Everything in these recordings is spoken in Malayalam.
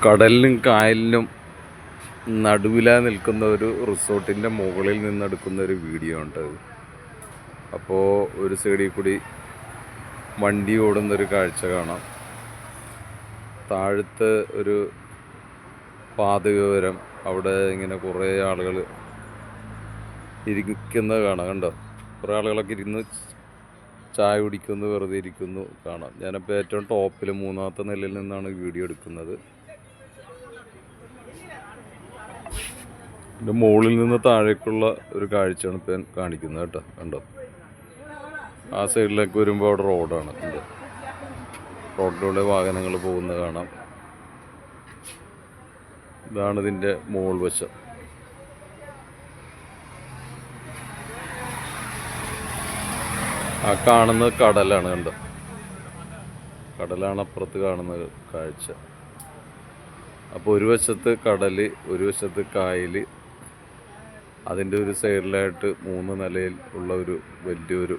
കടലിനും കായലിനും നടുവിലായി നിൽക്കുന്ന ഒരു റിസോർട്ടിൻ്റെ മുകളിൽ നിന്നെടുക്കുന്ന ഒരു വീഡിയോ ഉണ്ട്. അപ്പോൾ ഒരു സൈഡിൽ കൂടി വണ്ടി ഓടുന്നൊരു കാഴ്ച കാണാം. താഴത്ത് ഒരു പാതയോരം അവിടെ ഇങ്ങനെ കുറേ ആളുകൾ ഇരിക്കുന്നത് കാണാം. കണ്ടോ, കുറേ ആളുകളൊക്കെ ഇരുന്ന് ചായ കുടിക്കുന്നു, വെറുതെ ഇരിക്കുന്നു കാണാം. ഞാനിപ്പോൾ ഏറ്റവും ടോപ്പിൽ 3ാമത്തെ നിലയിൽ നിന്നാണ് വീഡിയോ എടുക്കുന്നത്. എൻ്റെ മുകളിൽ നിന്ന് താഴേക്കുള്ള ഒരു കാഴ്ചയാണ് ഇപ്പോൾ ഞാൻ കാണിക്കുന്നത് കേട്ടോ. കണ്ടോ, ആ സൈഡിലേക്ക് വരുമ്പോൾ അവിടെ റോഡാണ്. കണ്ടോ, റോഡിലൂടെ വാഹനങ്ങൾ പോകുന്നത് കാണാം. ഇതാണ് ഇതിൻ്റെ മുകൾ വശം. ആ കാണുന്നത് കടലാണ്. കണ്ടോ, കടലാണ് അപ്പുറത്ത് കാണുന്ന കാഴ്ച. അപ്പോൾ ഒരു വശത്ത് കടൽ, ഒരു വശത്ത് കായൽ, അതിൻ്റെ ഒരു സൈഡിലായിട്ട് 3 നിലയിൽ ഉള്ള ഒരു വലിയൊരു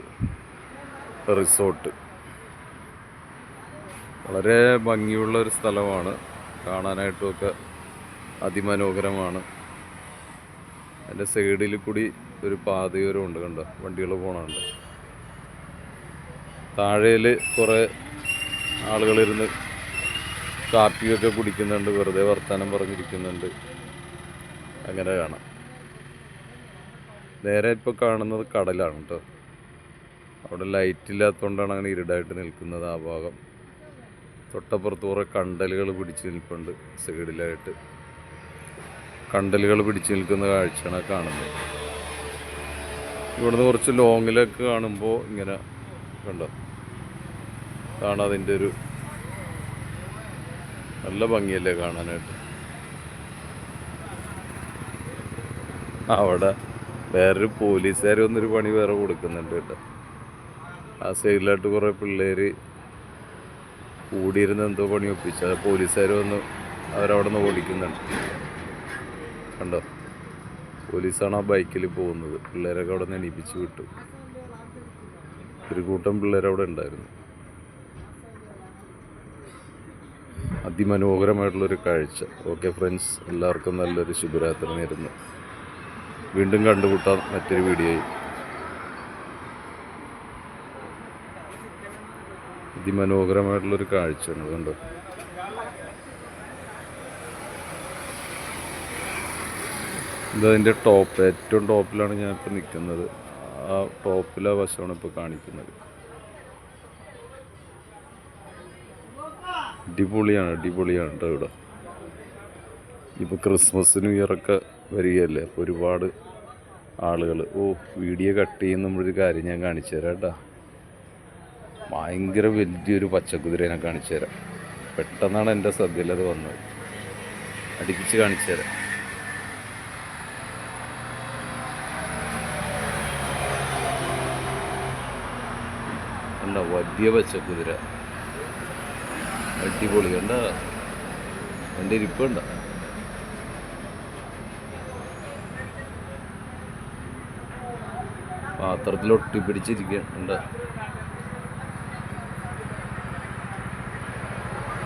റിസോർട്ട്. വളരെ ഭംഗിയുള്ള ഒരു സ്ഥലമാണ്, കാണാനായിട്ടുമൊക്കെ അതിമനോഹരമാണ്. അതിൻ്റെ സൈഡിൽ കൂടി ഒരു പാതയോരമുണ്ട്. കണ്ടോ, വണ്ടികൾ പോകണുണ്ട്. താഴേൽ കുറേ ആളുകളിരുന്ന് കാപ്പിയൊക്കെ കുടിക്കുന്നുണ്ട്, വെറുതെ വർത്തമാനം പറഞ്ഞിരിക്കുന്നുണ്ട്. അങ്ങനെ കാണാം. നേരെ ഇപ്പോൾ കാണുന്നത് കടലാണ് കേട്ടോ. അവിടെ ലൈറ്റ് ഇല്ലാത്തതുകൊണ്ടാണ് അങ്ങനെ ഇരുടായിട്ട് നിൽക്കുന്നത് ആ ഭാഗം. തൊട്ടപ്പുറത്ത് കുറേ കണ്ടലുകൾ പിടിച്ച് നിൽപ്പുണ്ട്. സൈഡിലായിട്ട് കണ്ടലുകൾ പിടിച്ച് നിൽക്കുന്ന കാഴ്ചയാണ് കാണുന്നത്. ഇവിടുന്ന് കുറച്ച് ലോങ്ങിലൊക്കെ കാണുമ്പോൾ ഇങ്ങനെ കണ്ടോ, കാണാം. അതിൻ്റെ ഒരു നല്ല ഭംഗിയല്ലേ കാണാനായിട്ട്. അവിടെ വേറൊരു പോലീസുകാർ വന്നൊരു പണി വേറെ കൊടുക്കുന്നുണ്ട് കേട്ടോ. ആ സൈഡിലായിട്ട് കുറേ പിള്ളേർ കൂടിയിരുന്ന് എന്തോ പണി ഒപ്പിച്ചു. അത് പോലീസുകാർ വന്ന് അവരവിടെ നിന്ന് ഓടിക്കുന്നുണ്ട്. കണ്ടോ, പോലീസാണ് ആ ബൈക്കിൽ പോകുന്നത്. പിള്ളേരൊക്കെ അവിടെ നിന്ന് എണീപ്പിച്ച് വിട്ടു. ഒരു കൂട്ടം പിള്ളേരവിടെ ഉണ്ടായിരുന്നു. അതിമനോഹരമായിട്ടുള്ളൊരു കാഴ്ച. ഓക്കെ ഫ്രണ്ട്സ്, എല്ലാവർക്കും നല്ലൊരു ശുഭരാത്രി നേരുന്നു. വീണ്ടും കണ്ടുമുട്ടാം മറ്റൊരു വീഡിയോയിൽ. അതിമനോഹരമായിട്ടുള്ളൊരു കാഴ്ചയാണ്. കണ്ടോ, ഇതതിൻ്റെ ടോപ്പ്, ഏറ്റവും ടോപ്പിലാണ് ഞാനിപ്പോൾ നിൽക്കുന്നത്. ആ ടോപ്പിലെ വശമാണ് ഇപ്പോൾ കാണിക്കുന്നത്. അടിപൊളിയാണ് കേട്ടോ ഇവിടെ. ഇപ്പോൾ ക്രിസ്മസ് ന്യൂ ഇയറൊക്കെ വരികയല്ലേ, അപ്പോൾ ഒരുപാട് ആളുകൾ. വീഡിയോ കട്ട് ചെയ്യുന്നൊരു കാര്യം ഞാൻ കാണിച്ചു തരാം കേട്ടോ. ഭയങ്കര വലിയൊരു പച്ചക്കുതിരയെ ഞാൻ കാണിച്ചു തരാം. പെട്ടെന്നാണ് എൻ്റെ ശ്രദ്ധയിൽ അത് വന്നത്. അടുപ്പിച്ച് കാണിച്ചു തരാം. കണ്ട, വലിയ പച്ചക്കുതിര, അടിപൊളി. കണ്ട, എൻ്റെ ഇരിപ്പുണ്ട. പാത്രത്തിൽ ഒട്ടിപ്പിടിച്ചിരിക്കുക. കണ്ട,